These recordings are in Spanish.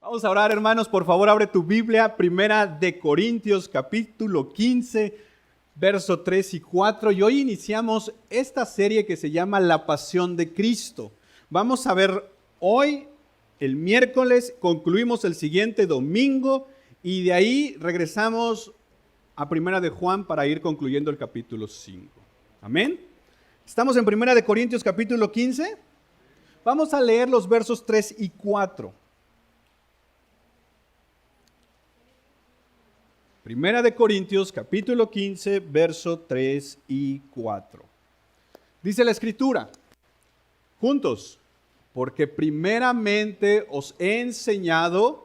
Vamos a orar, hermanos. Por favor, abre tu Biblia, Primera de Corintios, capítulo 15, verso 3 y 4. Y hoy iniciamos esta serie que se llama La Pasión de Cristo. Vamos a ver hoy, el miércoles, concluimos el siguiente domingo y de ahí regresamos a Primera de Juan para ir concluyendo el capítulo 5. Amén. Estamos en Primera de Corintios, capítulo 15. Vamos a leer los versos 3 y 4. Primera de Corintios, capítulo 15, verso 3 y 4. Dice la Escritura, juntos, porque primeramente os he enseñado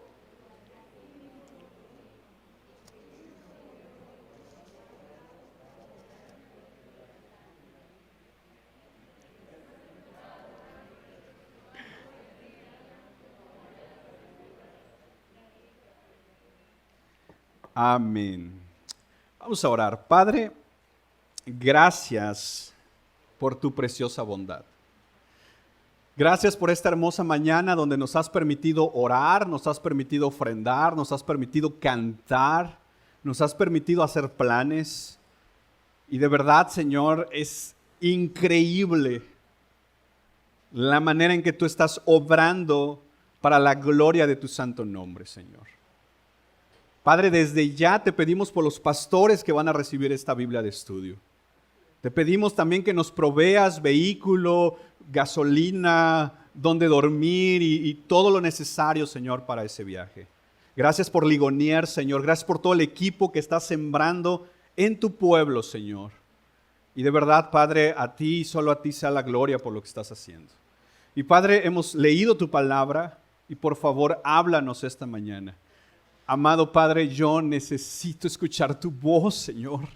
Amén. Vamos a orar. Padre, gracias por tu preciosa bondad. Gracias por esta hermosa mañana donde nos has permitido orar, nos has permitido ofrendar, nos has permitido cantar, nos has permitido hacer planes. Y de verdad, Señor, es increíble la manera en que tú estás obrando para la gloria de tu santo nombre, Señor. Padre, desde ya te pedimos por los pastores que van a recibir esta Biblia de estudio. Te pedimos también que nos proveas vehículo, gasolina, donde dormir y todo lo necesario, Señor, para ese viaje. Gracias por Ligonier, Señor. Gracias por todo el equipo que está sembrando en tu pueblo, Señor. Y de verdad, Padre, a ti y solo a ti sea la gloria por lo que estás haciendo. Y Padre, hemos leído tu palabra y por favor, háblanos esta mañana. Amado Padre, yo necesito escuchar tu voz, Señor.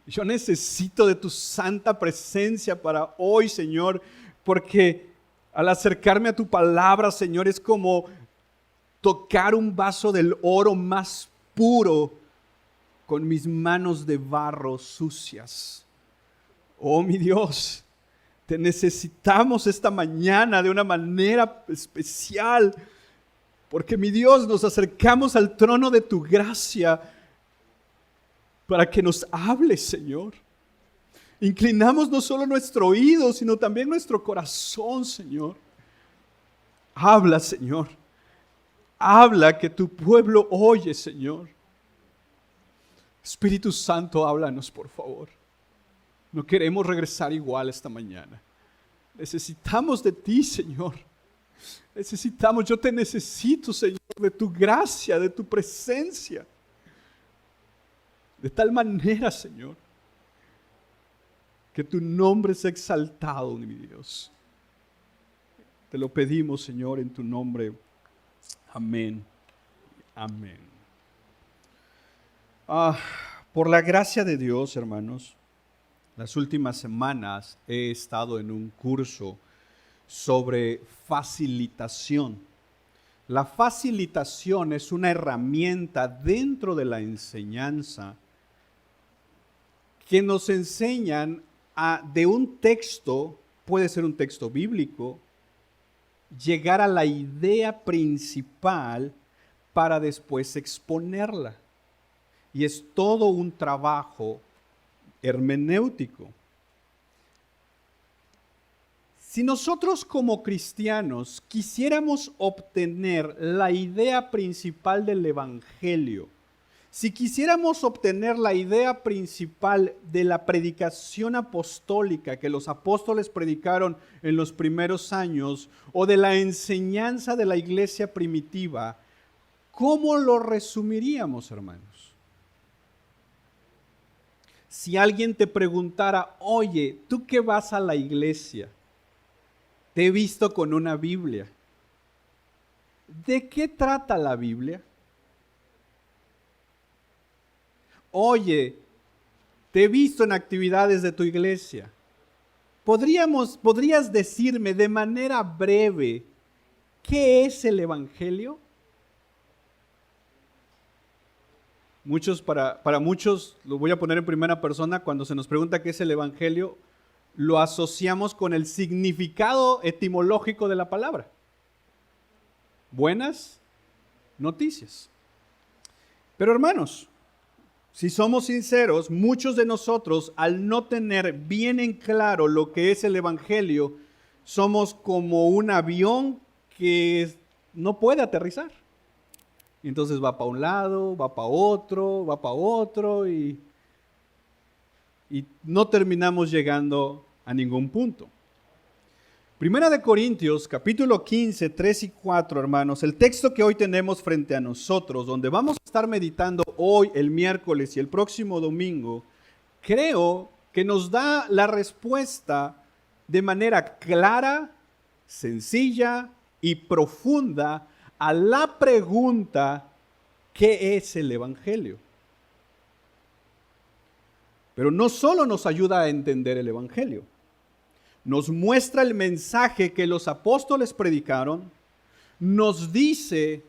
Yo necesito de tu santa presencia para hoy, Señor, porque al acercarme a tu palabra, Señor, es como tocar un vaso del oro más puro con mis manos de barro sucias. Oh, mi Dios, te necesitamos esta mañana de una manera especial. Porque mi Dios, nos acercamos al trono de tu gracia para que nos hables, Señor. Inclinamos no solo nuestro oído, sino también nuestro corazón, Señor. Habla, Señor. Habla que tu pueblo oye, Señor. Espíritu Santo, háblanos, por favor. No queremos regresar igual esta mañana. Necesitamos de ti, Señor. Yo te necesito, Señor, de tu gracia, de tu presencia. De tal manera, Señor, que tu nombre sea exaltado, mi Dios. Te lo pedimos, Señor, en tu nombre. Amén. Amén. Por la gracia de Dios, hermanos, las últimas semanas he estado en un curso sobre facilitación. La facilitación es una herramienta dentro de la enseñanza que nos enseñan de un texto, puede ser un texto bíblico, llegar a la idea principal para después exponerla. Y es todo un trabajo hermenéutico. Si nosotros como cristianos quisiéramos obtener la idea principal del Evangelio, si quisiéramos obtener la idea principal de la predicación apostólica que los apóstoles predicaron en los primeros años, o de la enseñanza de la iglesia primitiva, ¿cómo lo resumiríamos, hermanos? Si alguien te preguntara, oye, ¿tú qué vas a la iglesia? Te he visto con una Biblia. ¿De qué trata la Biblia? Oye, te he visto en actividades de tu iglesia. ¿Podrías decirme de manera breve qué es el Evangelio? Para muchos, lo voy a poner en primera persona, cuando se nos pregunta qué es el Evangelio, lo asociamos con el significado etimológico de la palabra. Buenas noticias. Pero hermanos, si somos sinceros, muchos de nosotros, al no tener bien en claro lo que es el Evangelio, somos como un avión que no puede aterrizar. Y entonces va para un lado, va para otro y no terminamos llegando a ningún punto. Primera de Corintios, capítulo 15, 3 y 4, hermanos, el texto que hoy tenemos frente a nosotros, donde vamos a estar meditando hoy, el miércoles y el próximo domingo, creo que nos da la respuesta de manera clara, sencilla y profunda a la pregunta, ¿qué es el Evangelio? Pero no solo nos ayuda a entender el Evangelio, nos muestra el mensaje que los apóstoles predicaron, nos dice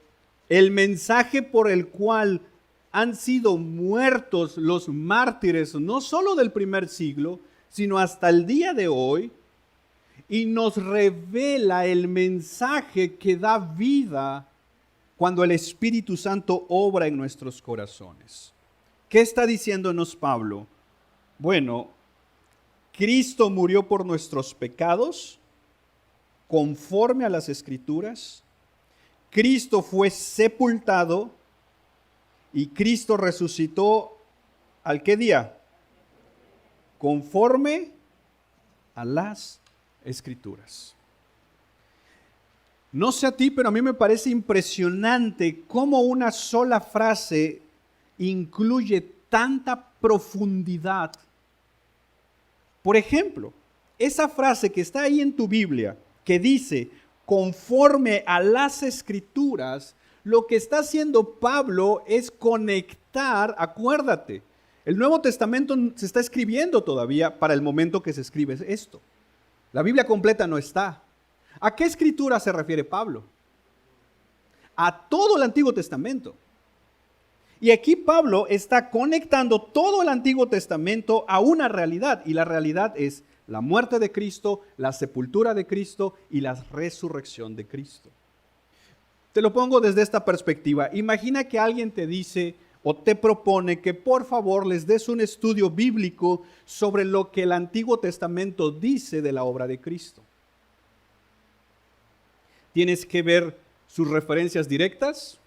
el mensaje por el cual han sido muertos los mártires, no solo del primer siglo, sino hasta el día de hoy, y nos revela el mensaje que da vida cuando el Espíritu Santo obra en nuestros corazones. ¿Qué está diciéndonos Pablo? Bueno, Cristo murió por nuestros pecados, conforme a las Escrituras. Cristo fue sepultado y Cristo resucitó, ¿al qué día? Conforme a las Escrituras. No sé a ti, pero a mí me parece impresionante cómo una sola frase incluye tanta profundidad. Por ejemplo, esa frase que está ahí en tu Biblia, que dice, conforme a las Escrituras, lo que está haciendo Pablo es conectar, acuérdate, el Nuevo Testamento se está escribiendo todavía para el momento que se escribe esto. La Biblia completa no está. ¿A qué escritura se refiere Pablo? A todo el Antiguo Testamento. Y aquí Pablo está conectando todo el Antiguo Testamento a una realidad, y la realidad es la muerte de Cristo, la sepultura de Cristo y la resurrección de Cristo. Te lo pongo desde esta perspectiva. Imagina que alguien te dice o te propone que por favor les des un estudio bíblico sobre lo que el Antiguo Testamento dice de la obra de Cristo. Tienes que ver sus referencias directas,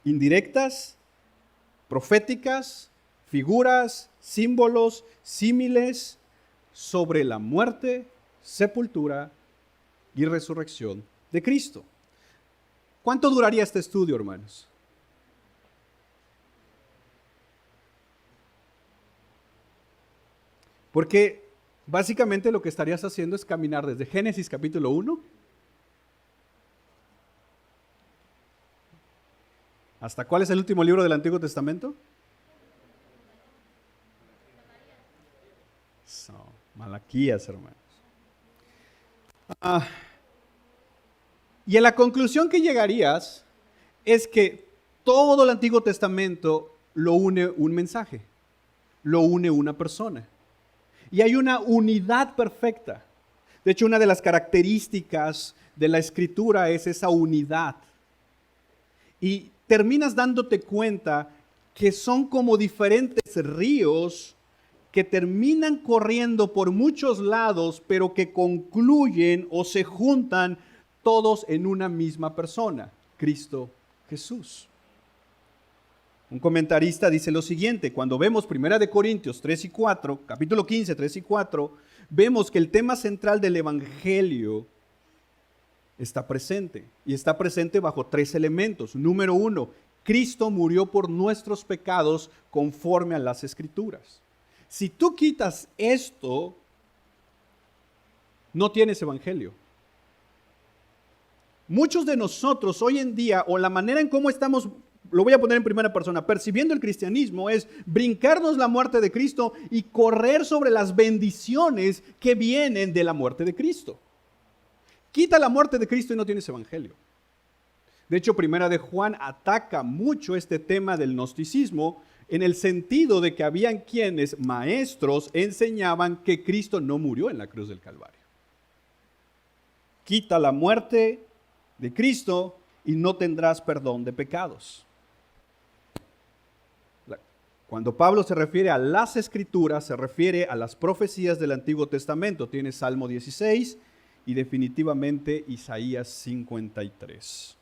indirectas, proféticas, figuras, símbolos, símiles sobre la muerte, sepultura y resurrección de Cristo. ¿Cuánto duraría este estudio, hermanos? Porque básicamente lo que estarías haciendo es caminar desde Génesis capítulo 1 ¿hasta cuál es el último libro del Antiguo Testamento? Malaquías, hermanos. Y a la conclusión que llegarías es que todo el Antiguo Testamento lo une un mensaje, lo une una persona. Y hay una unidad perfecta. De hecho, una de las características de la Escritura es esa unidad. Y terminas dándote cuenta que son como diferentes ríos que terminan corriendo por muchos lados, pero que concluyen o se juntan todos en una misma persona, Cristo Jesús. Un comentarista dice lo siguiente: cuando vemos 1 de Corintios 3 y 4, capítulo 15, 3 y 4, vemos que el tema central del Evangelio está presente, y está presente bajo tres elementos. Número 1, Cristo murió por nuestros pecados conforme a las Escrituras. Si tú quitas esto, no tienes Evangelio. Muchos de nosotros hoy en día, o la manera en cómo estamos, lo voy a poner en primera persona, percibiendo el cristianismo, es brincarnos la muerte de Cristo y correr sobre las bendiciones que vienen de la muerte de Cristo. Quita la muerte de Cristo y no tienes Evangelio. De hecho, Primera de Juan ataca mucho este tema del gnosticismo, en el sentido de que habían quienes, maestros, enseñaban que Cristo no murió en la cruz del Calvario. Quita la muerte de Cristo y no tendrás perdón de pecados. Cuando Pablo se refiere a las Escrituras, se refiere a las profecías del Antiguo Testamento. Tiene Salmo 16 y definitivamente Isaías 53.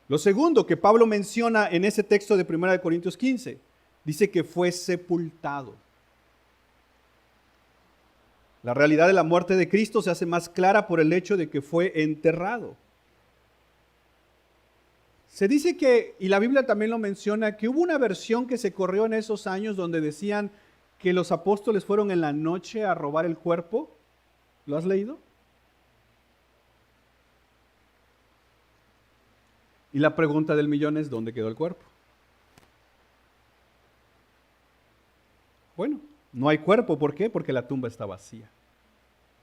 Lo segundo que Pablo menciona en ese texto de 1 Corintios 15, dice que fue sepultado. La realidad de la muerte de Cristo se hace más clara por el hecho de que fue enterrado. Se dice que, y la Biblia también lo menciona, que hubo una versión que se corrió en esos años donde decían que los apóstoles fueron en la noche a robar el cuerpo. ¿Lo has leído? Y la pregunta del millón es, ¿dónde quedó el cuerpo? Bueno, no hay cuerpo. ¿Por qué? Porque la tumba está vacía.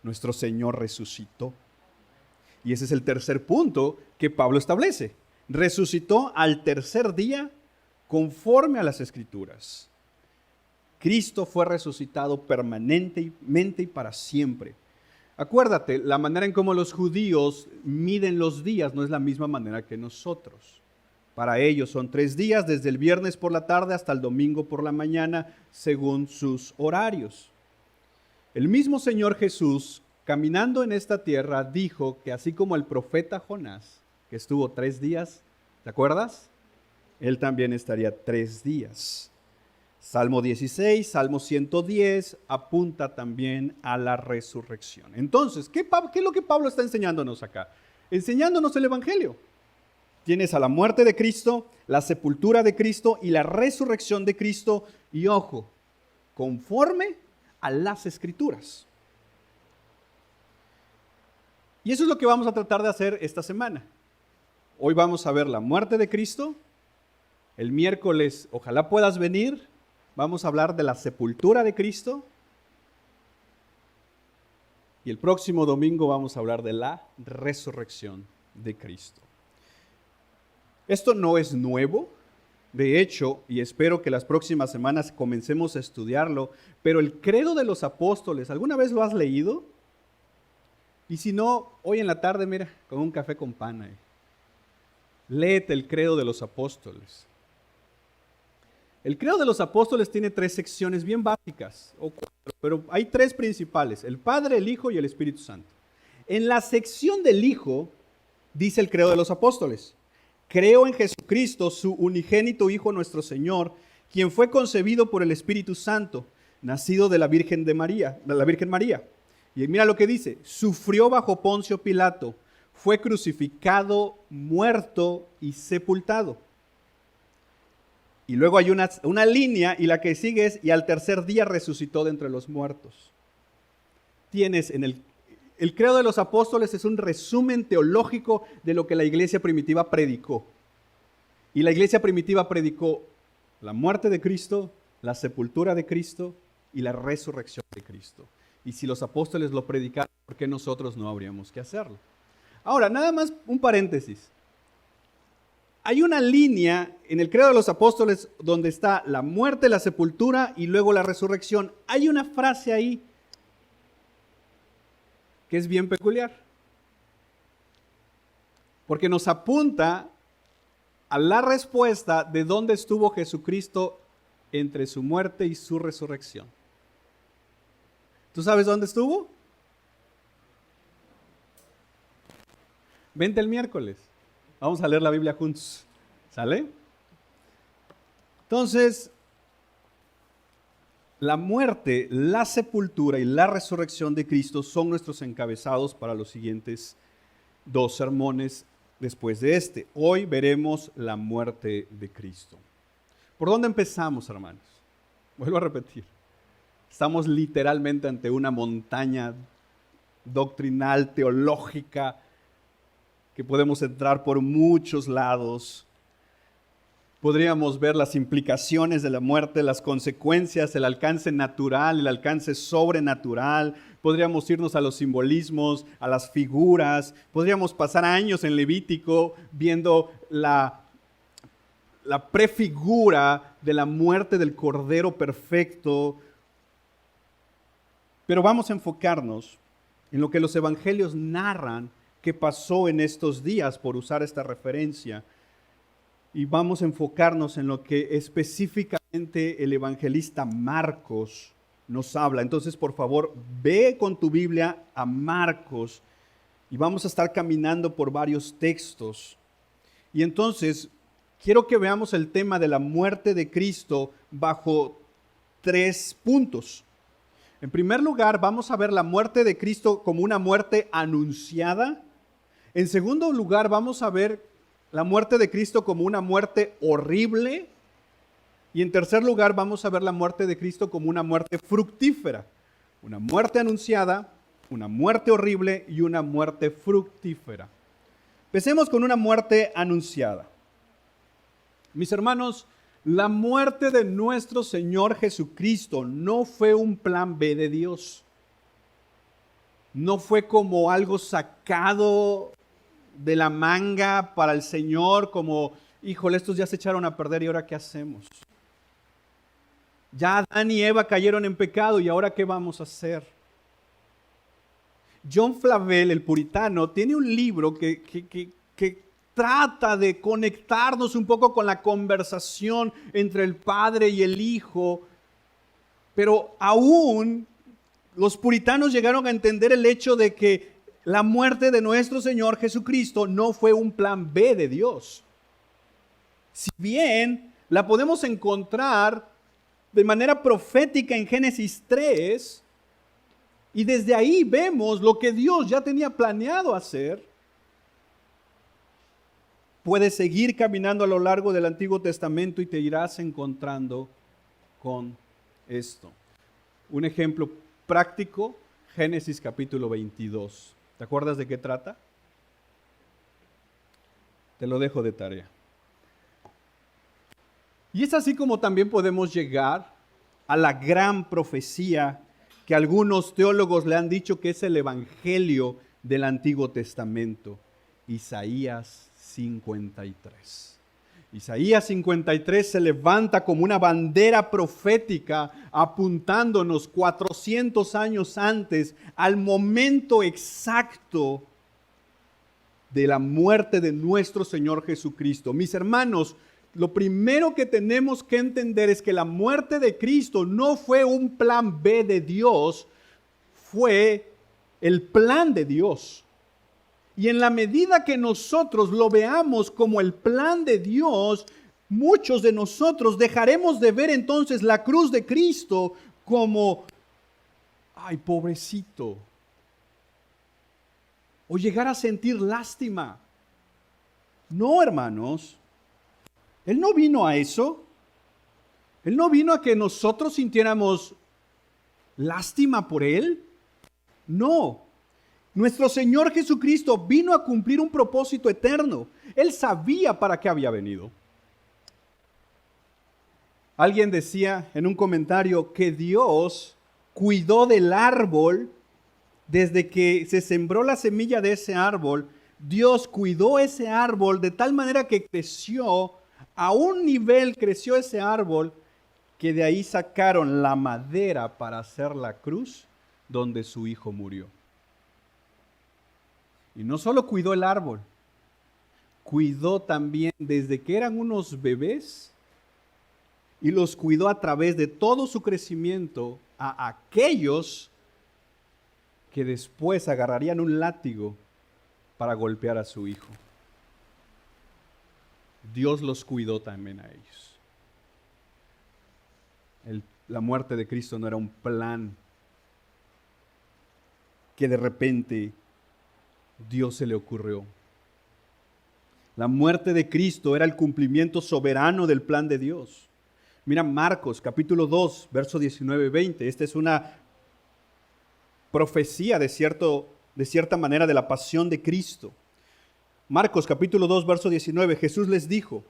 Nuestro Señor resucitó. Y ese es el tercer punto que Pablo establece. Resucitó al tercer día conforme a las Escrituras. Cristo fue resucitado permanentemente y para siempre. Acuérdate, la manera en cómo los judíos miden los días no es la misma manera que nosotros. Para ellos son 3 días, desde el viernes por la tarde hasta el domingo por la mañana, según sus horarios. El mismo Señor Jesús, caminando en esta tierra, dijo que así como el profeta Jonás, que estuvo 3 días, ¿te acuerdas? Él también estaría 3 días. Salmo 16, Salmo 110 apunta también a la resurrección. Entonces, ¿qué es lo que Pablo está enseñándonos acá? Enseñándonos el Evangelio. Tienes a la muerte de Cristo, la sepultura de Cristo y la resurrección de Cristo. Y ojo, conforme a las Escrituras. Y eso es lo que vamos a tratar de hacer esta semana. Hoy vamos a ver la muerte de Cristo. El miércoles, ojalá puedas venir, vamos a hablar de la sepultura de Cristo. Y el próximo domingo vamos a hablar de la resurrección de Cristo. Esto no es nuevo. De hecho, y espero que las próximas semanas comencemos a estudiarlo, pero el credo de los apóstoles, ¿alguna vez lo has leído? Y si no, hoy en la tarde, mira, con un café con pan ahí. Léete el credo de los apóstoles. El credo de los apóstoles tiene 3 secciones bien básicas, o 4, pero hay 3 principales: el Padre, el Hijo y el Espíritu Santo. En la sección del Hijo dice el credo de los apóstoles: creo en Jesucristo, su unigénito Hijo nuestro Señor, quien fue concebido por el Espíritu Santo, nacido de la Virgen María. Y mira lo que dice: sufrió bajo Poncio Pilato, fue crucificado, muerto y sepultado. Y luego hay una línea, y la que sigue es: y al tercer día resucitó de entre los muertos. Tienes en el credo de los apóstoles es un resumen teológico de lo que la iglesia primitiva predicó. Y la iglesia primitiva predicó la muerte de Cristo, la sepultura de Cristo y la resurrección de Cristo. Y si los apóstoles lo predicaron, ¿por qué nosotros no habríamos que hacerlo? Ahora, nada más un paréntesis. Hay una línea en el credo de los apóstoles donde está la muerte, la sepultura y luego la resurrección. Hay una frase ahí que es bien peculiar, porque nos apunta a la respuesta de dónde estuvo Jesucristo entre su muerte y su resurrección. ¿Tú sabes dónde estuvo? Vente el miércoles. Vamos a leer la Biblia juntos. ¿Sale? Entonces, la muerte, la sepultura y la resurrección de Cristo son nuestros encabezados para los siguientes 2 sermones después de este. Hoy veremos la muerte de Cristo. ¿Por dónde empezamos, hermanos? Vuelvo a repetir. Estamos literalmente ante una montaña doctrinal, teológica, que podemos entrar por muchos lados. Podríamos ver las implicaciones de la muerte, las consecuencias, el alcance natural, el alcance sobrenatural. Podríamos irnos a los simbolismos, a las figuras. Podríamos pasar años en Levítico viendo la prefigura de la muerte del Cordero perfecto. Pero vamos a enfocarnos en lo que los evangelios narran, que pasó en estos días, por usar esta referencia. Y vamos a enfocarnos en lo que específicamente el evangelista Marcos nos habla. Entonces, por favor, ve con tu Biblia a Marcos y vamos a estar caminando por varios textos. Y entonces, quiero que veamos el tema de la muerte de Cristo bajo 3 puntos. En primer lugar, vamos a ver la muerte de Cristo como una muerte anunciada. En segundo lugar, vamos a ver la muerte de Cristo como una muerte horrible. Y en tercer lugar, vamos a ver la muerte de Cristo como una muerte fructífera. Una muerte anunciada, una muerte horrible y una muerte fructífera. Empecemos con una muerte anunciada. Mis hermanos, la muerte de nuestro Señor Jesucristo no fue un plan B de Dios. No fue como algo sacado de la manga para el Señor, como, híjole, estos ya se echaron a perder y ahora ¿qué hacemos? Ya Adán y Eva cayeron en pecado y ahora ¿qué vamos a hacer? John Flavel, el puritano, tiene un libro que trata de conectarnos un poco con la conversación entre el Padre y el Hijo, pero aún los puritanos llegaron a entender el hecho de que la muerte de nuestro Señor Jesucristo no fue un plan B de Dios. Si bien la podemos encontrar de manera profética en Génesis 3, y desde ahí vemos lo que Dios ya tenía planeado hacer, puedes seguir caminando a lo largo del Antiguo Testamento y te irás encontrando con esto. Un ejemplo práctico, Génesis capítulo 22. ¿Te acuerdas de qué trata? Te lo dejo de tarea. Y es así como también podemos llegar a la gran profecía que algunos teólogos le han dicho que es el Evangelio del Antiguo Testamento, Isaías 53. Isaías 53 se levanta como una bandera profética apuntándonos 400 años antes al momento exacto de la muerte de nuestro Señor Jesucristo. Mis hermanos, lo primero que tenemos que entender es que la muerte de Cristo no fue un plan B de Dios, fue el plan de Dios. Y en la medida que nosotros lo veamos como el plan de Dios, muchos de nosotros dejaremos de ver entonces la cruz de Cristo como, ay, pobrecito, o llegar a sentir lástima. No, hermanos, Él no vino a eso. Él no vino a que nosotros sintiéramos lástima por Él. No. Nuestro Señor Jesucristo vino a cumplir un propósito eterno. Él sabía para qué había venido. Alguien decía en un comentario que Dios cuidó del árbol desde que se sembró la semilla de ese árbol. Dios cuidó ese árbol de tal manera que creció, a un nivel creció ese árbol, que de ahí sacaron la madera para hacer la cruz donde su hijo murió. Y no solo cuidó el árbol, cuidó también desde que eran unos bebés y los cuidó a través de todo su crecimiento a aquellos que después agarrarían un látigo para golpear a su hijo. Dios los cuidó también a ellos. La muerte de Cristo no era un plan que de repente Dios se le ocurrió. La muerte de Cristo era el cumplimiento soberano del plan de Dios. Mira Marcos capítulo 2, verso 19-20. Esta es una profecía de cierta manera de la pasión de Cristo. Marcos capítulo 2, verso 19. Jesús les dijo: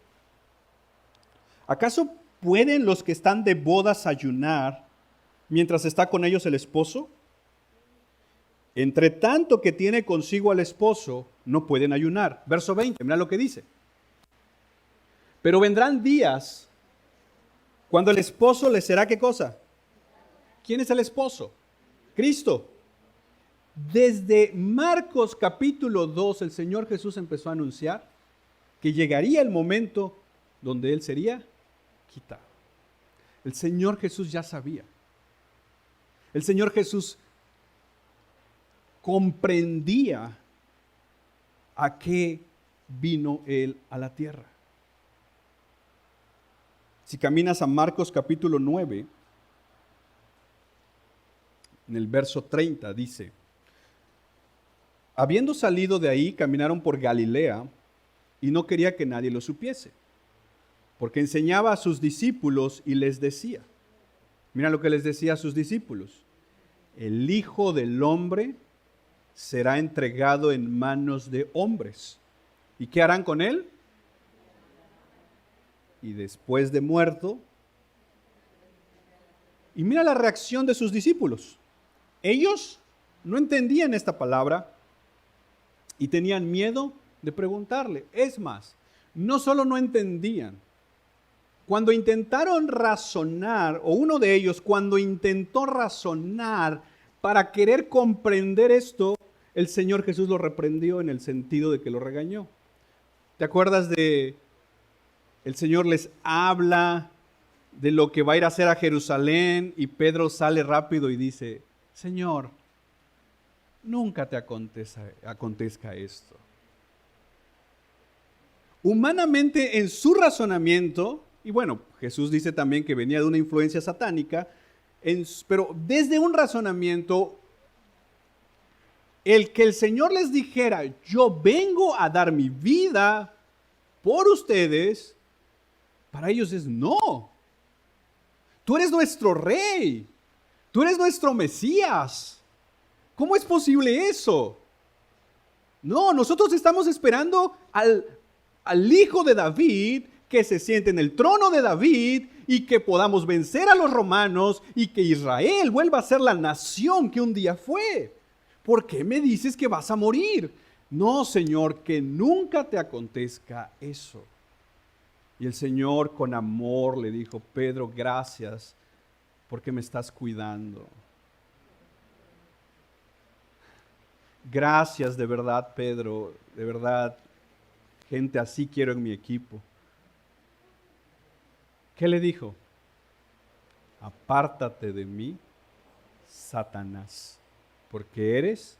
¿acaso pueden los que están de bodas ayunar mientras está con ellos el esposo? Entre tanto que tiene consigo al esposo, no pueden ayunar. Verso 20, mira lo que dice. Pero vendrán días cuando el esposo les será, ¿qué cosa? ¿Quién es el esposo? Cristo. Desde Marcos capítulo 2, el Señor Jesús empezó a anunciar que llegaría el momento donde Él sería quitado. El Señor Jesús ya sabía. El Señor Jesús comprendía a qué vino Él a la tierra. Si caminas a Marcos capítulo 9, en el verso 30 dice: habiendo salido de ahí, caminaron por Galilea, y no quería que nadie lo supiese, porque enseñaba a sus discípulos y les decía, mira lo que les decía a sus discípulos: el Hijo del Hombre será entregado en manos de hombres. ¿Y qué harán con él? Y después de muerto. Y mira la reacción de sus discípulos. Ellos no entendían esta palabra y tenían miedo de preguntarle. Es más, no solo no entendían, cuando intentaron razonar, o uno de ellos cuando intentó razonar para querer comprender esto, el Señor Jesús lo reprendió en el sentido de que lo regañó. ¿Te acuerdas de el Señor les habla de lo que va a ir a hacer a Jerusalén y Pedro sale rápido y dice: Señor, nunca te acontezca esto? Humanamente, en su razonamiento, y bueno, Jesús dice también que venía de una influencia satánica, pero desde un razonamiento, el que el Señor les dijera: yo vengo a dar mi vida por ustedes, para ellos es no. Tú eres nuestro rey, tú eres nuestro Mesías. ¿Cómo es posible eso? No, nosotros estamos esperando al Hijo de David, que se siente en el trono de David y que podamos vencer a los romanos y que Israel vuelva a ser la nación que un día fue. ¿Por qué me dices que vas a morir? No, Señor, que nunca te acontezca eso. Y el Señor con amor le dijo: Pedro, gracias porque me estás cuidando. Gracias de verdad, Pedro, de verdad, gente así quiero en mi equipo. ¿Qué le dijo? Apártate de mí, Satanás, porque eres,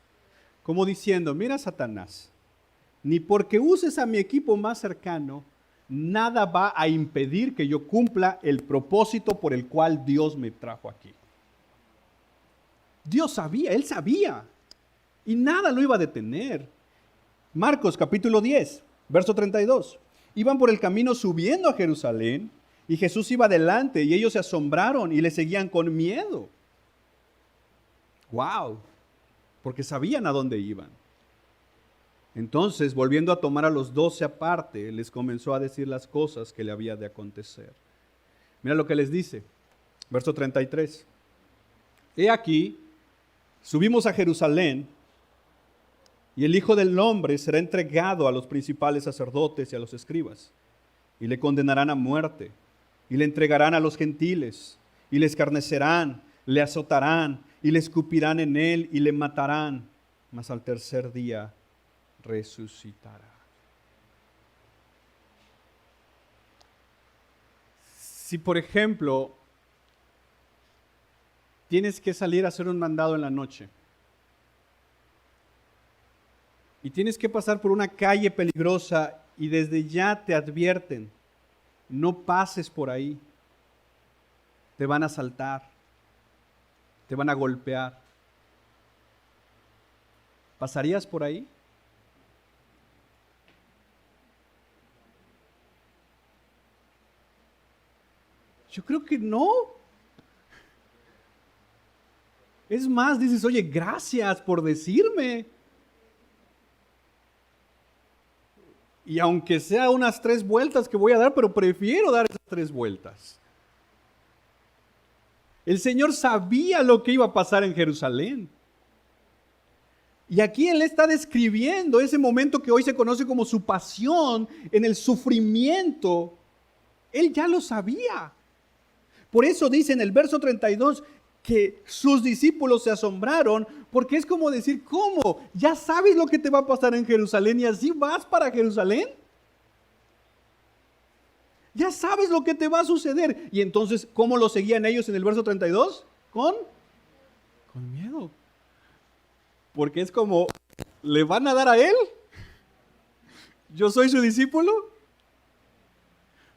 como diciendo: mira, Satanás, ni porque uses a mi equipo más cercano, nada va a impedir que yo cumpla el propósito por el cual Dios me trajo aquí. Dios sabía, Él sabía, y nada lo iba a detener. Marcos capítulo 10, verso 32. Iban por el camino subiendo a Jerusalén, y Jesús iba adelante, y ellos se asombraron y le seguían con miedo. ¡Wow! Porque sabían a dónde iban. Entonces, volviendo a tomar a los 12 aparte, les comenzó a decir las cosas que le había de acontecer. Mira lo que les dice, verso 33. He aquí, subimos a Jerusalén, y el Hijo del Hombre será entregado a los principales sacerdotes y a los escribas, y le condenarán a muerte, y le entregarán a los gentiles, y le escarnecerán, le azotarán, y le escupirán en él, y le matarán, mas al tercer día resucitará. Si, por ejemplo, tienes que salir a hacer un mandado en la noche y tienes que pasar por una calle peligrosa y desde ya te advierten: no pases por ahí, te van a asaltar, te van a golpear, ¿pasarías por ahí? Yo creo que no. Es más, dices: oye, gracias por decirme. Y aunque sea unas 3 vueltas que voy a dar, pero prefiero dar esas 3 vueltas. El Señor sabía lo que iba a pasar en Jerusalén. Y aquí Él está describiendo ese momento que hoy se conoce como su pasión, en el sufrimiento. Él ya lo sabía. Por eso dice en el verso 32 que sus discípulos se asombraron Porque es como decir, ¿cómo? ¿Ya sabes lo que te va a pasar en Jerusalén y así vas para Jerusalén? Ya sabes lo que te va a suceder. Y entonces, ¿cómo lo seguían ellos en el verso 32? Con miedo. Porque es como, ¿le van a dar a él? ¿Yo soy su discípulo?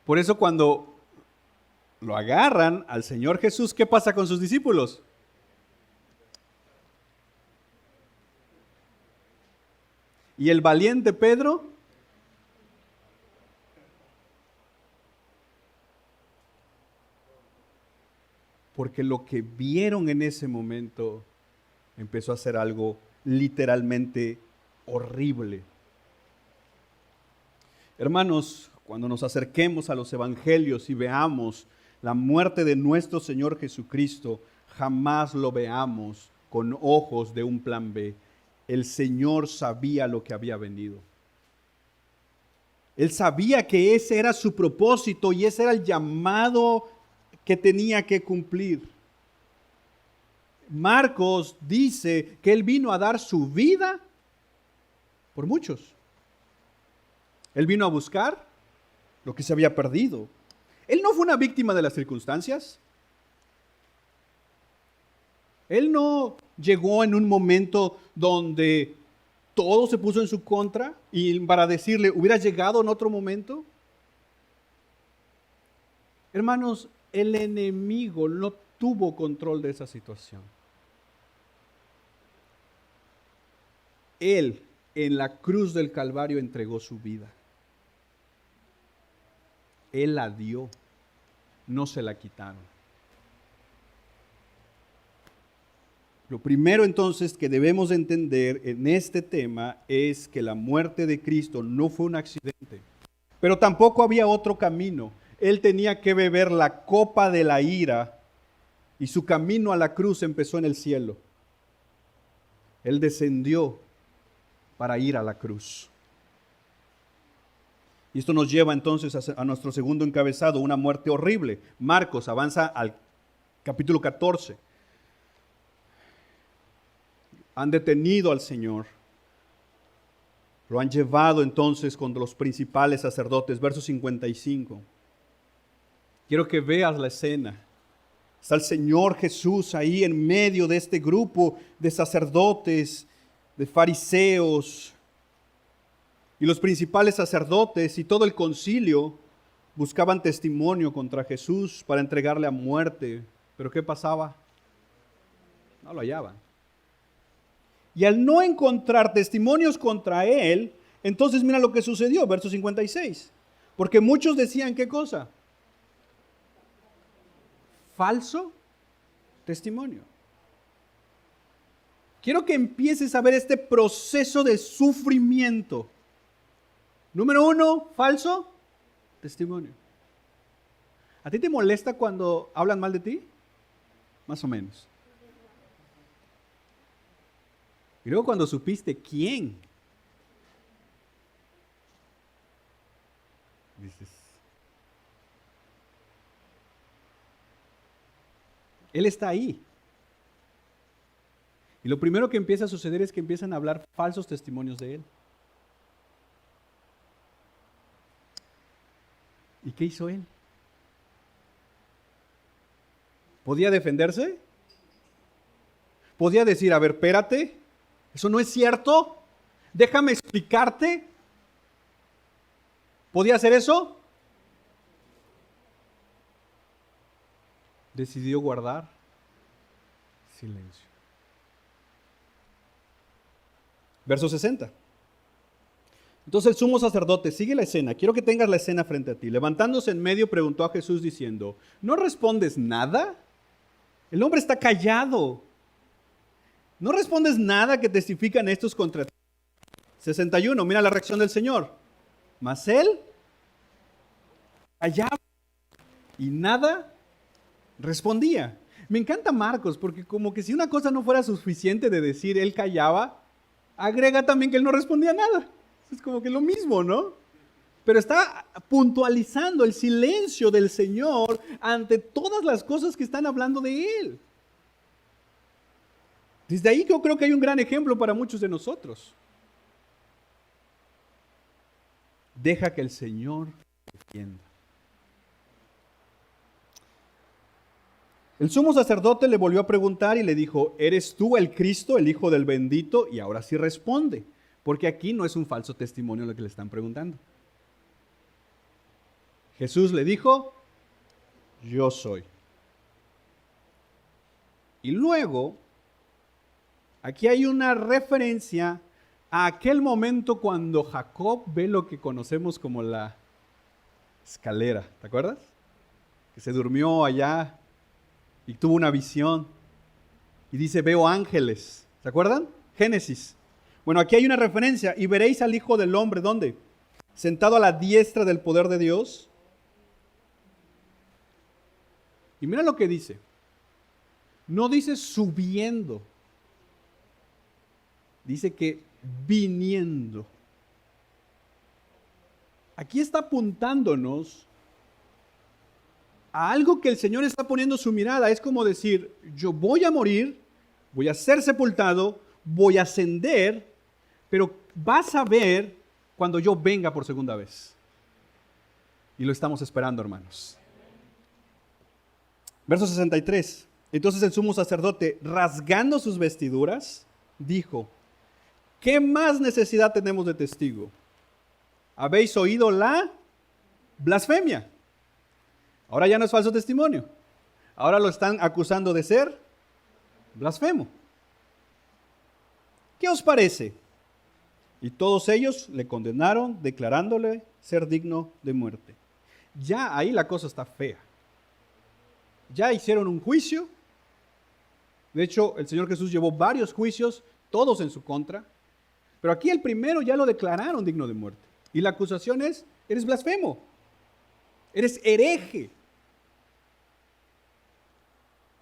Por eso cuando lo agarran al Señor Jesús, ¿qué pasa con sus discípulos? ¿Y el valiente Pedro? Porque lo que vieron en ese momento empezó a ser algo literalmente horrible. Hermanos, cuando nos acerquemos a los evangelios y veamos la muerte de nuestro Señor Jesucristo, jamás lo veamos con ojos de un plan B. El Señor sabía lo que había venido. Él sabía que ese era su propósito y ese era el llamado que tenía que cumplir. Marcos dice que Él vino a dar su vida por muchos. Él vino a buscar lo que se había perdido. Él no fue una víctima de las circunstancias. Él no llegó en un momento donde todo se puso en su contra y para decirle, ¿hubiera llegado en otro momento? Hermanos, el enemigo no tuvo control de esa situación. Él en la cruz del Calvario entregó su vida. Él la dio, no se la quitaron. Lo primero entonces que debemos entender en este tema es que la muerte de Cristo no fue un accidente, pero tampoco había otro camino. Él tenía que beber la copa de la ira y su camino a la cruz empezó en el cielo. Él descendió para ir a la cruz. Y esto nos lleva entonces a nuestro segundo encabezado, una muerte horrible. Marcos avanza al capítulo 14. Han detenido al Señor. Lo han llevado entonces con los principales sacerdotes. Verso 55. Quiero que veas la escena. Está el Señor Jesús ahí en medio de este grupo de sacerdotes, de fariseos. Y los principales sacerdotes y todo el concilio buscaban testimonio contra Jesús para entregarle a muerte. ¿Pero qué pasaba? No lo hallaban. Y al no encontrar testimonios contra él, entonces mira lo que sucedió, verso 56. Porque muchos decían, ¿qué cosa? Falso testimonio. Quiero que empieces a ver este proceso de sufrimiento. Número 1, falso testimonio. ¿A ti te molesta cuando hablan mal de ti? Más o menos. Y luego cuando supiste quién, dices, Él está ahí. Y lo primero que empieza a suceder es que empiezan a hablar falsos testimonios de Él. ¿Y qué hizo Él? ¿Podía defenderse? ¿Podía decir, a ver, espérate, eso no es cierto? Déjame explicarte. ¿Podía hacer eso? Decidió guardar silencio. Verso 60. Entonces el sumo sacerdote, sigue la escena, quiero que tengas la escena frente a ti. Levantándose en medio, preguntó a Jesús diciendo, ¿no respondes nada? El hombre está callado. ¿No respondes nada que testifican estos contra ti? 61, mira la reacción del Señor. Mas él callaba y nada respondía. Me encanta Marcos porque como que si una cosa no fuera suficiente de decir él callaba, agrega también que él no respondía nada. Es como que lo mismo, ¿no? Pero está puntualizando el silencio del Señor ante todas las cosas que están hablando de Él. Desde ahí yo creo que hay un gran ejemplo para muchos de nosotros. Deja que el Señor te defienda. El sumo sacerdote le volvió a preguntar y le dijo, ¿eres tú el Cristo, el Hijo del bendito? Y ahora sí responde, porque aquí no es un falso testimonio lo que le están preguntando. Jesús le dijo, yo soy. Y luego, aquí hay una referencia a aquel momento cuando Jacob ve lo que conocemos como la escalera, ¿te acuerdas? Que se durmió allá y tuvo una visión y dice, veo ángeles, ¿se acuerdan? Génesis. Bueno, aquí hay una referencia, y veréis al Hijo del Hombre, ¿dónde? Sentado a la diestra del poder de Dios. Y mira lo que dice. No dice subiendo, dice que viniendo. Aquí está apuntándonos a algo que el Señor está poniendo su mirada. Es como decir, yo voy a morir, voy a ser sepultado, voy a ascender, pero vas a ver cuando yo venga por segunda vez. Y lo estamos esperando, hermanos. Verso 63. Entonces el sumo sacerdote, rasgando sus vestiduras, dijo, ¿qué más necesidad tenemos de testigo? ¿Habéis oído la blasfemia? Ahora ya no es falso testimonio. Ahora lo están acusando de ser blasfemo. ¿Qué os parece? Y todos ellos le condenaron, declarándole ser digno de muerte. Ya ahí la cosa está fea. Ya hicieron un juicio. De hecho, el Señor Jesús llevó varios juicios, todos en su contra. Pero aquí el primero ya lo declararon digno de muerte. Y la acusación es, eres blasfemo. Eres hereje.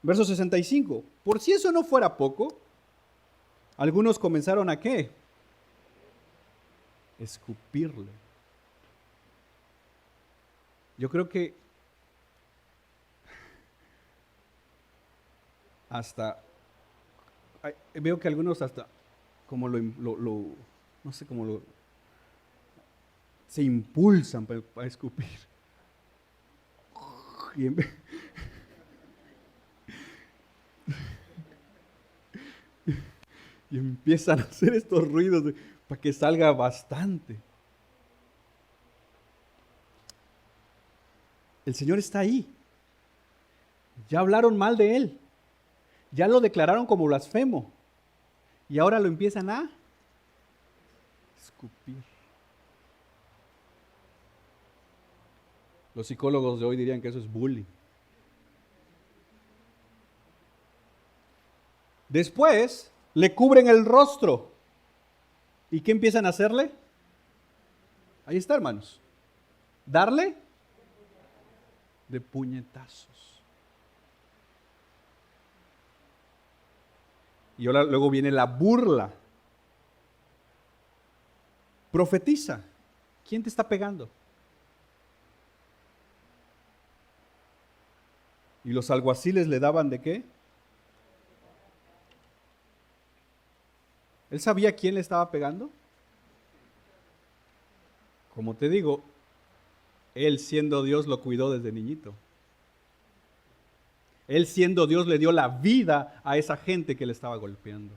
Verso 65. Por si eso no fuera poco, algunos comenzaron a ¿qué? Escupirle. Yo creo que hasta, veo que algunos hasta como no sé, como se impulsan para escupir. Y empiezan a hacer estos ruidos para que salga bastante. El Señor está ahí. Ya hablaron mal de Él. Ya lo declararon como blasfemo. Y ahora lo empiezan a escupir. Los psicólogos de hoy dirían que eso es bullying. Después le cubren el rostro. ¿Y qué empiezan a hacerle? Ahí está, hermanos. Darle de puñetazos. Y ahora luego viene la burla. Profetiza. ¿Quién te está pegando? ¿Y los alguaciles le daban de qué? ¿Él sabía quién le estaba pegando? Como te digo, él siendo Dios lo cuidó desde niñito. Él siendo Dios le dio la vida a esa gente que le estaba golpeando.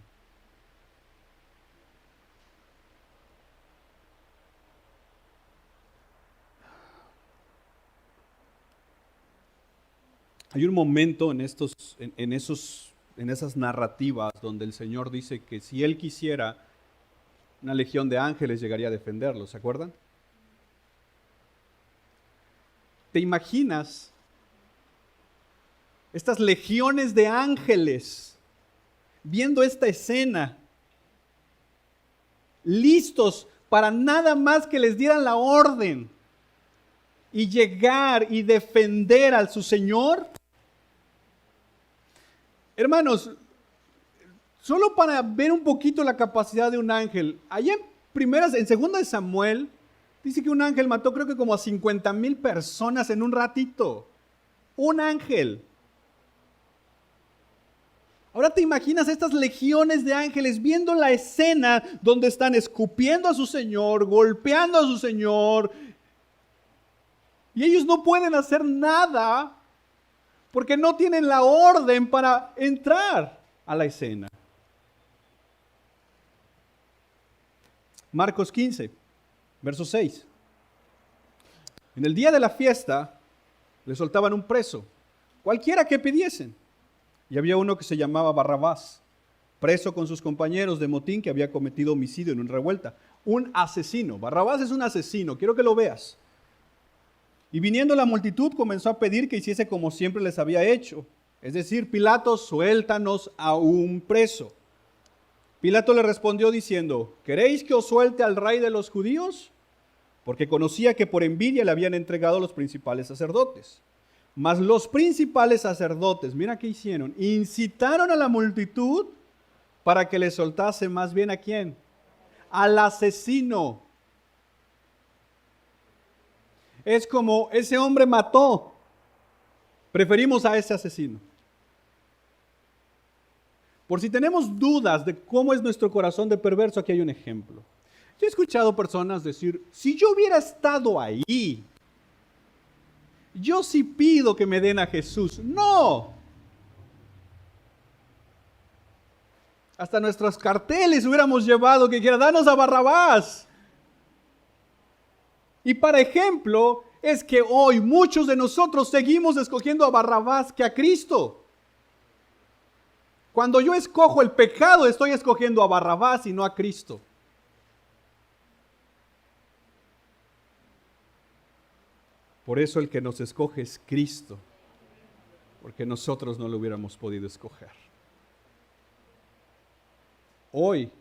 Hay un momento en esas narrativas donde el Señor dice que si Él quisiera, una legión de ángeles llegaría a defenderlo, ¿se acuerdan? ¿Te imaginas estas legiones de ángeles viendo esta escena, listos para nada más que les dieran la orden y llegar y defender a su Señor? Hermanos, solo para ver un poquito la capacidad de un ángel, allá en segunda de Samuel, dice que un ángel mató creo que como a 50,000 personas en un ratito. Un ángel. Ahora te imaginas estas legiones de ángeles viendo la escena donde están escupiendo a su Señor, golpeando a su Señor, y ellos no pueden hacer nada porque no tienen la orden para entrar a la escena. Marcos 15, verso 6. En el día de la fiesta le soltaban un preso, cualquiera que pidiesen. Y había uno que se llamaba Barrabás, preso con sus compañeros de motín que había cometido homicidio en una revuelta. Un asesino. Barrabás es un asesino, quiero que lo veas. Y viniendo la multitud comenzó a pedir que hiciese como siempre les había hecho. Es decir, Pilato, suéltanos a un preso. Pilato le respondió diciendo, ¿queréis que os suelte al rey de los judíos? Porque conocía que por envidia le habían entregado los principales sacerdotes. Mas los principales sacerdotes, mira qué hicieron, incitaron a la multitud para que le soltase más bien ¿a quién? Al asesino. Es como ese hombre mató, preferimos a ese asesino. Por si tenemos dudas de cómo es nuestro corazón de perverso, aquí hay un ejemplo. Yo he escuchado personas decir, si yo hubiera estado ahí, yo sí pido que me den a Jesús. ¡No! Hasta nuestros carteles hubiéramos llevado que quiera, danos a Barrabás. Y para ejemplo, es que hoy muchos de nosotros seguimos escogiendo a Barrabás que a Cristo. Cuando yo escojo el pecado, estoy escogiendo a Barrabás y no a Cristo. Por eso el que nos escoge es Cristo, porque nosotros no lo hubiéramos podido escoger. Hoy,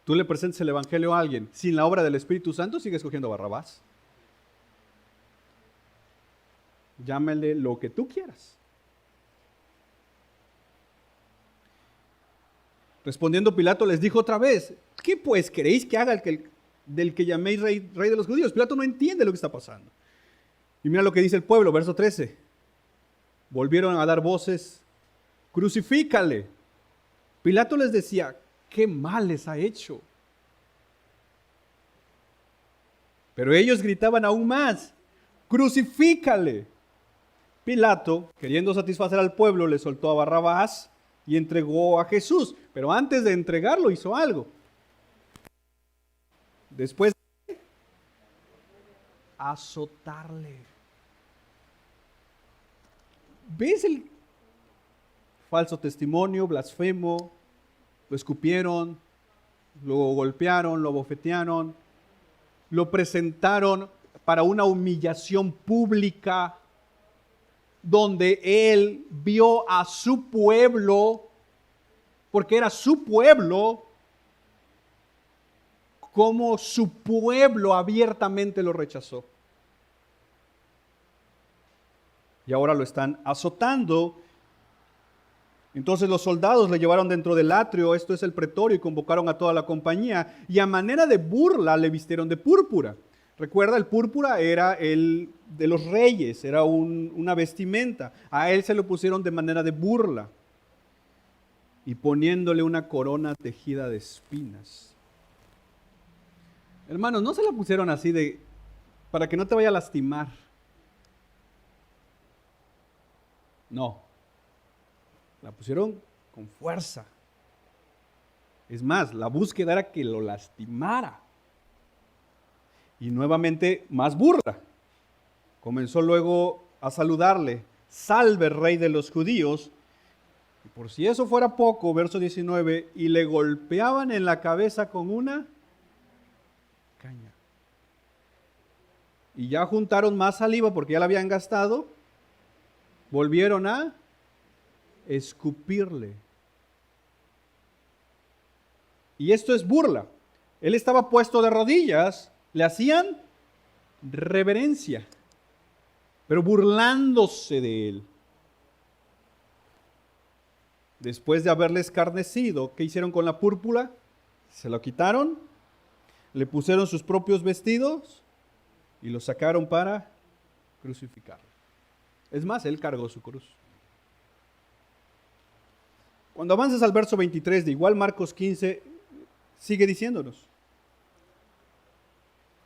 tú le presentas el Evangelio a alguien, sin la obra del Espíritu Santo, sigue escogiendo a Barrabás. Llámale lo que tú quieras. Respondiendo Pilato les dijo otra vez, ¿qué pues queréis que haga del que llaméis rey de los judíos? Pilato no entiende lo que está pasando. Y mira lo que dice el pueblo, verso 13. Volvieron a dar voces, crucifícale. Pilato les decía, ¿qué mal les ha hecho? Pero ellos gritaban aún más, crucifícale. Pilato, queriendo satisfacer al pueblo, le soltó a Barrabás y entregó a Jesús. Pero antes de entregarlo hizo algo. Después de azotarle. ¿Ves el falso testimonio, blasfemo? Lo escupieron, lo golpearon, lo abofetearon, lo presentaron para una humillación pública, donde él vio a su pueblo, porque era su pueblo, como su pueblo abiertamente lo rechazó. Y ahora lo están azotando. Entonces los soldados le llevaron dentro del atrio, esto es el pretorio, y convocaron a toda la compañía, y a manera de burla le vistieron de púrpura. Recuerda, el púrpura era el de los reyes, era una vestimenta. A él se lo pusieron de manera de burla, y poniéndole una corona tejida de espinas. Hermanos, no se la pusieron así para que no te vaya a lastimar. No, la pusieron con fuerza. Es más, la búsqueda era que lo lastimara. Y nuevamente más burla. Comenzó luego a saludarle, salve rey de los judíos. Y por si eso fuera poco, verso 19, y le golpeaban en la cabeza con una caña. Y ya juntaron más saliva porque ya la habían gastado. Volvieron a escupirle. Y esto es burla. Él estaba puesto de rodillas, le hacían reverencia, pero burlándose de él. Después de haberle escarnecido, ¿qué hicieron con la púrpura? Se lo quitaron, le pusieron sus propios vestidos y lo sacaron para crucificarlo. Es más, él cargó su cruz. Cuando avanzas al verso 23 de igual Marcos 15, sigue diciéndonos.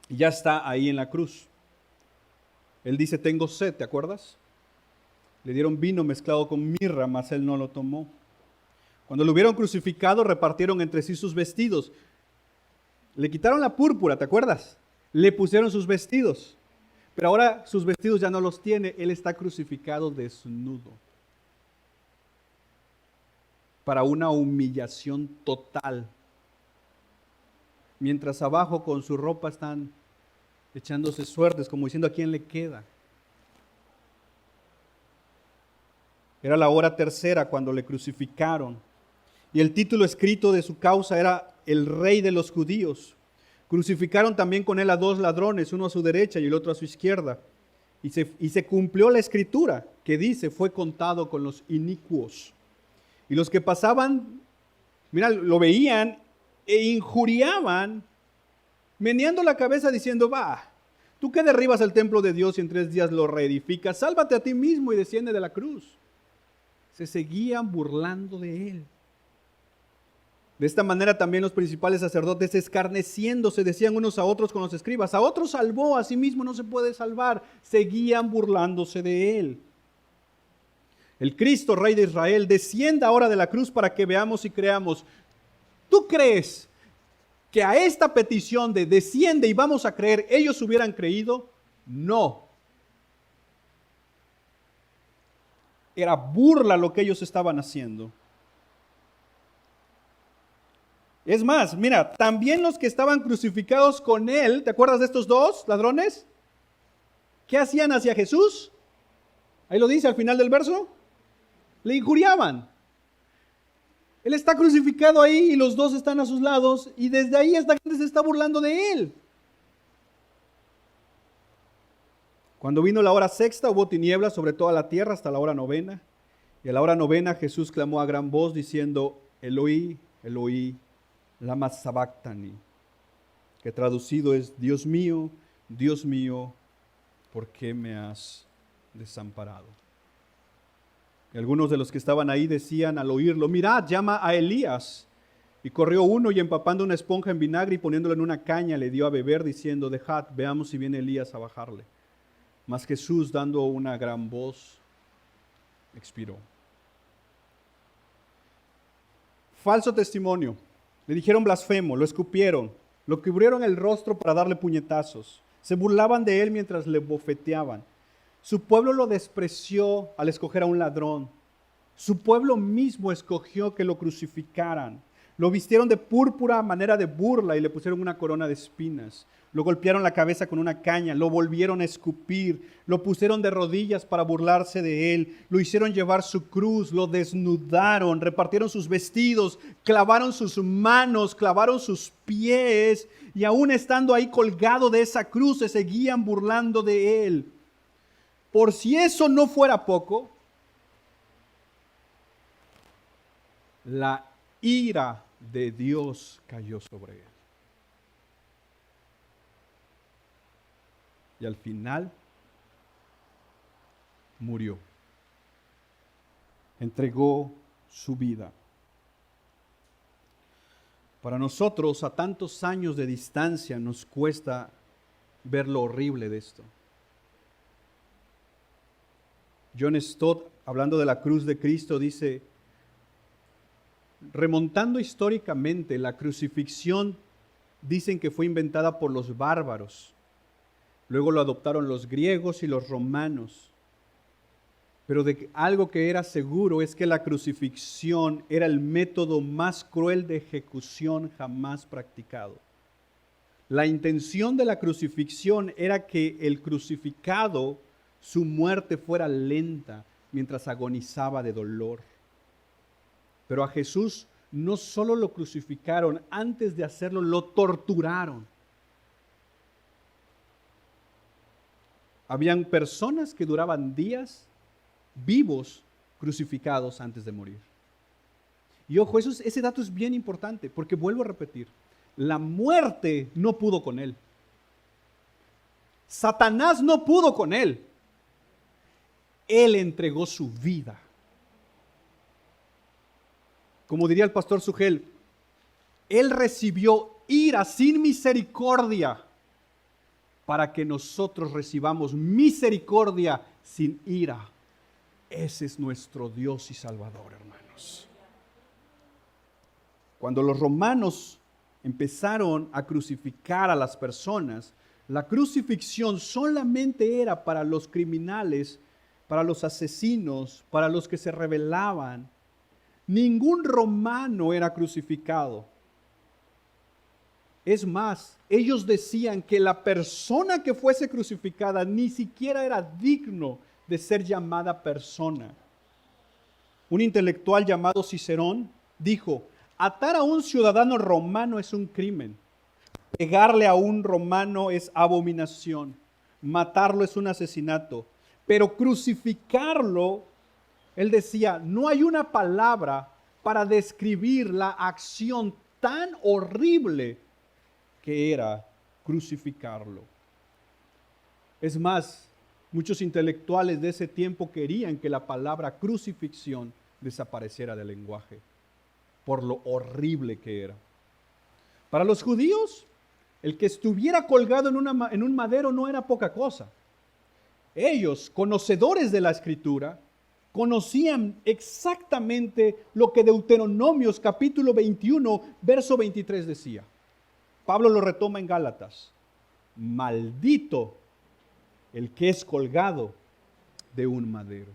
Y ya está ahí en la cruz. Él dice, tengo sed, ¿te acuerdas? Le dieron vino mezclado con mirra, mas él no lo tomó. Cuando lo hubieron crucificado, repartieron entre sí sus vestidos. Le quitaron la púrpura, ¿te acuerdas? Le pusieron sus vestidos. Pero ahora sus vestidos ya no los tiene. Él está crucificado desnudo. Para una humillación total. Mientras abajo con su ropa están echándose suertes, como diciendo a quién le queda. Era la hora tercera cuando le crucificaron. Y el título escrito de su causa era el Rey de los Judíos. Crucificaron también con él a 2 ladrones, uno a su derecha y el otro a su izquierda. Y se cumplió la escritura que dice, fue contado con los inicuos. Y los que pasaban, mira, lo veían e injuriaban, meneando la cabeza diciendo, va, tú que derribas el templo de Dios y en 3 días lo reedificas, sálvate a ti mismo y desciende de la cruz. Se seguían burlando de él. De esta manera también los principales sacerdotes, escarneciéndose, decían unos a otros con los escribas, a otros salvó, a sí mismo no se puede salvar. Seguían burlándose de él. El Cristo, Rey de Israel, descienda ahora de la cruz para que veamos y creamos. ¿Tú crees que a esta petición de desciende y vamos a creer, ellos hubieran creído? No. Era burla lo que ellos estaban haciendo. Es más, mira, también los que estaban crucificados con él, ¿te acuerdas de estos 2 ladrones? ¿Qué hacían hacia Jesús? Ahí lo dice al final del verso. Le injuriaban. Él está crucificado ahí y los 2 están a sus lados y desde ahí esta gente se está burlando de él. Cuando vino la hora sexta hubo tinieblas sobre toda la tierra hasta la hora novena. Y a la hora novena Jesús clamó a gran voz diciendo, Eloi, Eloi, lama sabactani, que traducido es, Dios mío, ¿por qué me has desamparado? Y algunos de los que estaban ahí decían al oírlo, mirad, llama a Elías. Y corrió uno y empapando una esponja en vinagre y poniéndola en una caña le dio a beber diciendo, dejad, veamos si viene Elías a bajarle. Mas Jesús, dando una gran voz, expiró. Falso testimonio. Le dijeron blasfemo, lo escupieron, lo cubrieron el rostro para darle puñetazos. Se burlaban de él mientras le bofeteaban. Su pueblo lo despreció al escoger a un ladrón. Su pueblo mismo escogió que lo crucificaran. Lo vistieron de púrpura a manera de burla y le pusieron una corona de espinas. Lo golpearon la cabeza con una caña, lo volvieron a escupir, lo pusieron de rodillas para burlarse de él, lo hicieron llevar su cruz, lo desnudaron, repartieron sus vestidos, clavaron sus manos, clavaron sus pies y aún estando ahí colgado de esa cruz se seguían burlando de él. Por si eso no fuera poco, la ira de Dios cayó sobre él. Y al final murió. Entregó su vida. Para nosotros, a tantos años de distancia, nos cuesta ver lo horrible de esto. John Stott, hablando de la cruz de Cristo, dice, remontando históricamente, la crucifixión dicen que fue inventada por los bárbaros. Luego lo adoptaron los griegos y los romanos. Pero de algo que era seguro es que la crucifixión era el método más cruel de ejecución jamás practicado. La intención de la crucifixión era que el crucificado, su muerte fuera lenta mientras agonizaba de dolor. Pero a Jesús no solo lo crucificaron, antes de hacerlo lo torturaron. Habían personas que duraban días vivos crucificados antes de morir. Y ojo, ese dato es bien importante, porque vuelvo a repetir, la muerte no pudo con él. Satanás no pudo con él. Él entregó su vida. Como diría el pastor Sugel, Él recibió ira sin misericordia para que nosotros recibamos misericordia sin ira. Ese es nuestro Dios y Salvador, hermanos. Cuando los romanos empezaron a crucificar a las personas, la crucifixión solamente era para los criminales, para los asesinos, para los que se rebelaban. Ningún romano era crucificado. Es más, ellos decían que la persona que fuese crucificada ni siquiera era digno de ser llamada persona. Un intelectual llamado Cicerón dijo: atar a un ciudadano romano es un crimen. Pegarle a un romano es abominación. Matarlo es un asesinato. Pero crucificarlo, él decía, no hay una palabra para describir la acción tan horrible que era crucificarlo. Es más, muchos intelectuales de ese tiempo querían que la palabra crucifixión desapareciera del lenguaje, por lo horrible que era. Para los judíos, el que estuviera colgado en un madero no era poca cosa. Ellos, conocedores de la Escritura, conocían exactamente lo que Deuteronomios capítulo 21, verso 23 decía. Pablo lo retoma en Gálatas. Maldito el que es colgado de un madero.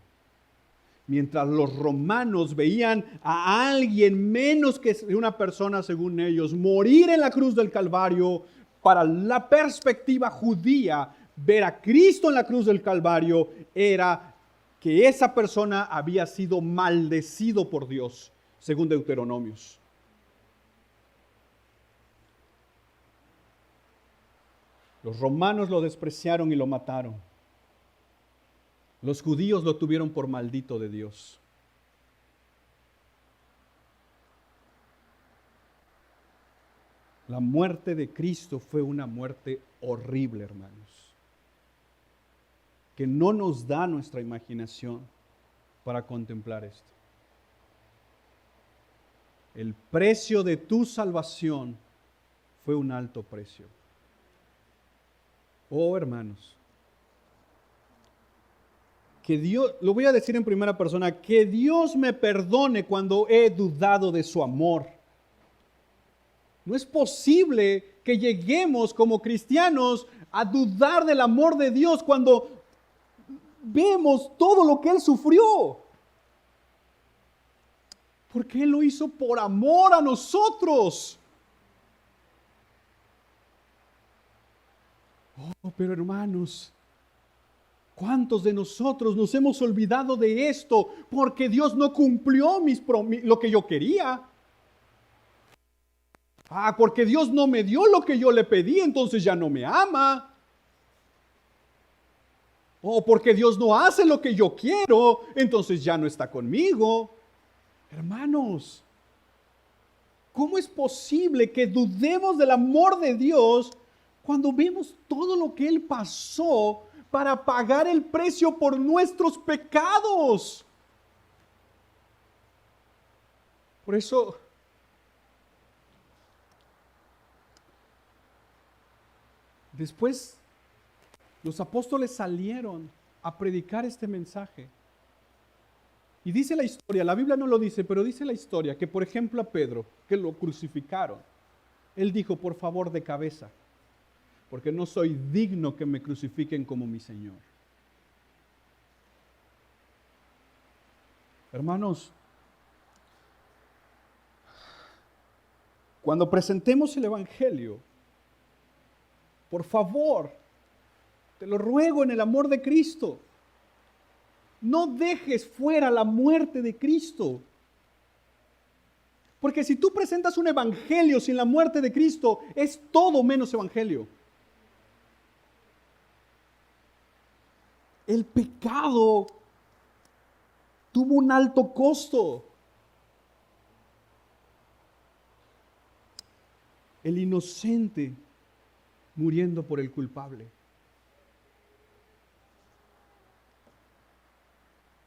Mientras los romanos veían a alguien menos que una persona, según ellos, morir en la cruz del Calvario, para la perspectiva judía, ver a Cristo en la cruz del Calvario era que esa persona había sido maldecido por Dios, según Deuteronomios. Los romanos lo despreciaron y lo mataron. Los judíos lo tuvieron por maldito de Dios. La muerte de Cristo fue una muerte horrible, hermanos, que no nos da nuestra imaginación para contemplar esto. El precio de tu salvación fue un alto precio. Oh, hermanos, que Dios, lo voy a decir en primera persona, que Dios me perdone cuando he dudado de su amor. No es posible que lleguemos como cristianos a dudar del amor de Dios cuando vemos todo lo que Él sufrió. Porque Él lo hizo por amor a nosotros. Oh, pero hermanos, ¿cuántos de nosotros nos hemos olvidado de esto porque Dios no cumplió lo que yo quería? Porque Dios no me dio lo que yo le pedí, entonces ya no me ama. Porque Dios no hace lo que yo quiero, entonces ya no está conmigo. Hermanos, ¿cómo es posible que dudemos del amor de Dios cuando vemos todo lo que Él pasó para pagar el precio por nuestros pecados? Por eso, después los apóstoles salieron a predicar este mensaje. Y dice la historia, la Biblia no lo dice, pero dice la historia que, por ejemplo, a Pedro, que lo crucificaron, él dijo: por favor, de cabeza, porque no soy digno que me crucifiquen como mi Señor. Hermanos, cuando presentemos el Evangelio, por favor, te lo ruego en el amor de Cristo, no dejes fuera la muerte de Cristo. Porque si tú presentas un evangelio sin la muerte de Cristo, es todo menos evangelio. El pecado tuvo un alto costo. El inocente muriendo por el culpable.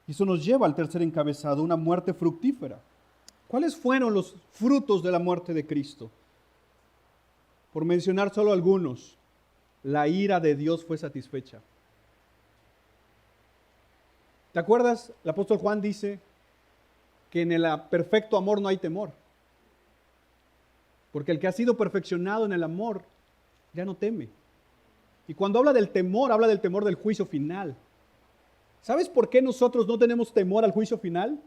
Y eso nos lleva al tercer encabezado, una muerte fructífera. ¿Cuáles fueron los frutos de la muerte de Cristo? Por mencionar solo algunos, la ira de Dios fue satisfecha. ¿Te acuerdas? El apóstol Juan dice que en el perfecto amor no hay temor. Porque el que ha sido perfeccionado en el amor ya no teme. Y cuando habla del temor del juicio final. ¿Sabes por qué nosotros no tenemos temor al juicio final?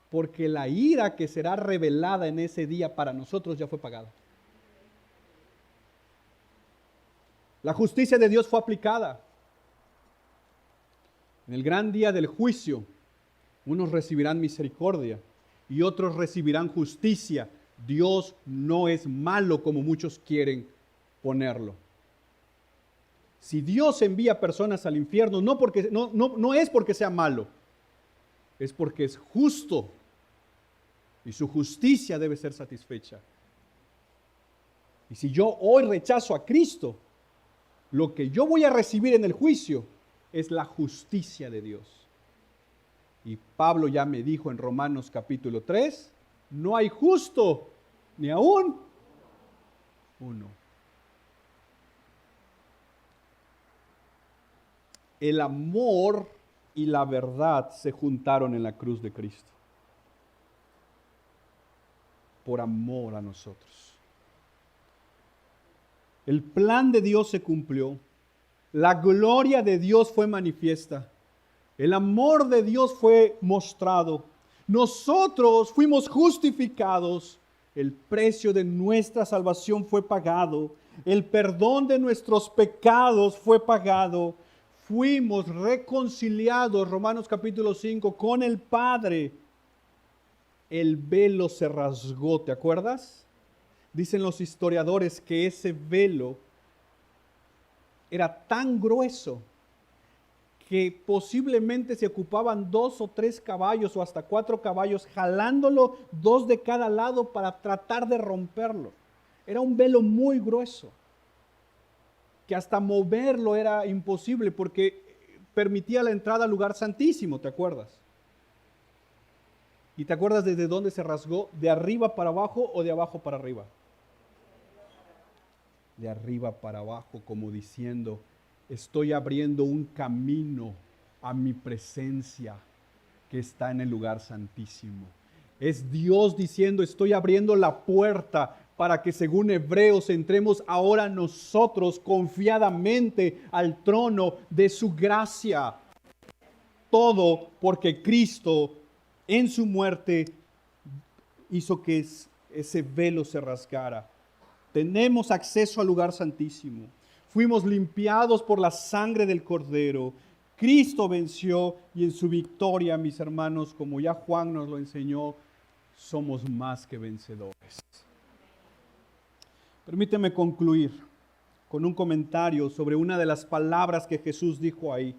Porque la ira que será revelada en ese día para nosotros ya fue pagada. La justicia de Dios fue aplicada. En el gran día del juicio, unos recibirán misericordia y otros recibirán justicia. Dios no es malo como muchos quieren ponerlo. Si Dios envía personas al infierno, no es porque sea malo, es porque es justo y su justicia debe ser satisfecha. Y si yo hoy rechazo a Cristo, lo que yo voy a recibir en el juicio es la justicia de Dios. Y Pablo ya me dijo en Romanos capítulo 3, no hay justo ni aún uno. El amor y la verdad se juntaron en la cruz de Cristo. Por amor a nosotros. El plan de Dios se cumplió. La gloria de Dios fue manifiesta. El amor de Dios fue mostrado. Nosotros fuimos justificados. El precio de nuestra salvación fue pagado. El perdón de nuestros pecados fue pagado. Fuimos reconciliados, Romanos capítulo 5, con el Padre. El velo se rasgó, ¿te acuerdas? Dicen los historiadores que ese velo era tan grueso que posiblemente se ocupaban 2 o 3 caballos o hasta 4 caballos jalándolo 2 de cada lado para tratar de romperlo. Era un velo muy grueso que hasta moverlo era imposible porque permitía la entrada al lugar santísimo, ¿te acuerdas? ¿Y te acuerdas desde dónde se rasgó? ¿De arriba para abajo o de abajo para arriba? De arriba para abajo, como diciendo, estoy abriendo un camino a mi presencia que está en el lugar santísimo. Es Dios diciendo, estoy abriendo la puerta para que según Hebreos entremos ahora nosotros confiadamente al trono de su gracia. Todo porque Cristo en su muerte hizo que ese velo se rasgara. Tenemos acceso al lugar santísimo. Fuimos limpiados por la sangre del Cordero. Cristo venció y en su victoria, mis hermanos, como ya Juan nos lo enseñó, somos más que vencedores. Permíteme concluir con un comentario sobre una de las palabras que Jesús dijo ahí.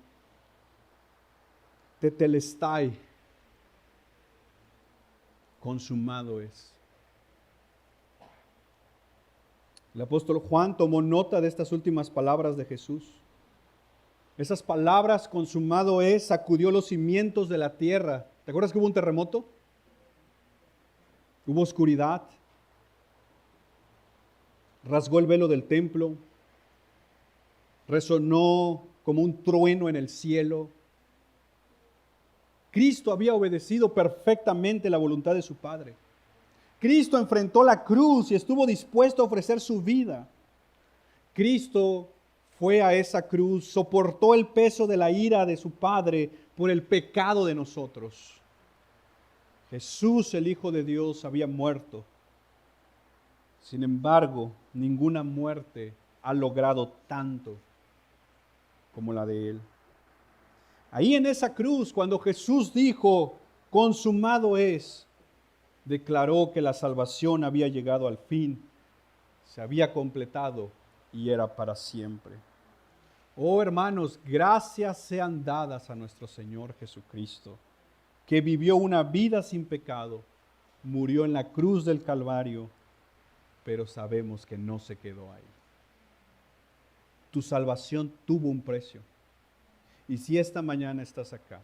Tetelestai. Consumado es. El apóstol Juan tomó nota de estas últimas palabras de Jesús. Esas palabras, consumado es, sacudió los cimientos de la tierra. ¿Te acuerdas que hubo un terremoto? Hubo oscuridad. Rasgó el velo del templo. Resonó como un trueno en el cielo. Cristo había obedecido perfectamente la voluntad de su Padre. Cristo enfrentó la cruz y estuvo dispuesto a ofrecer su vida. Cristo fue a esa cruz, soportó el peso de la ira de su Padre por el pecado de nosotros. Jesús, el Hijo de Dios, había muerto. Sin embargo, ninguna muerte ha logrado tanto como la de Él. Ahí en esa cruz, cuando Jesús dijo, consumado es, declaró que la salvación había llegado al fin, se había completado y era para siempre. Oh hermanos, gracias sean dadas a nuestro Señor Jesucristo, que vivió una vida sin pecado, murió en la cruz del Calvario, pero sabemos que no se quedó ahí. Tu salvación tuvo un precio. Y si esta mañana estás acá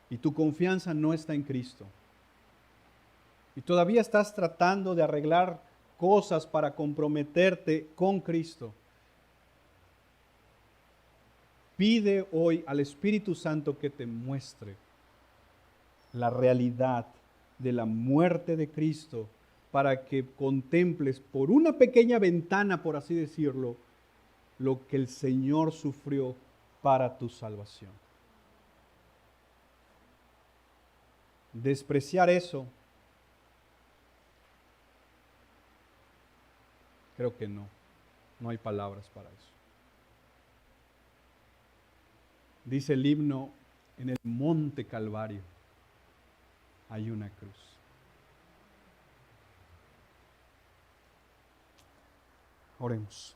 y tu confianza no está en Cristo, y todavía estás tratando de arreglar cosas para comprometerte con Cristo, pide hoy al Espíritu Santo que te muestre la realidad de la muerte de Cristo para que contemples por una pequeña ventana, por así decirlo, lo que el Señor sufrió para tu salvación. Despreciar eso, creo que no hay palabras para eso. Dice el himno, en el monte Calvario hay una cruz. Oremos.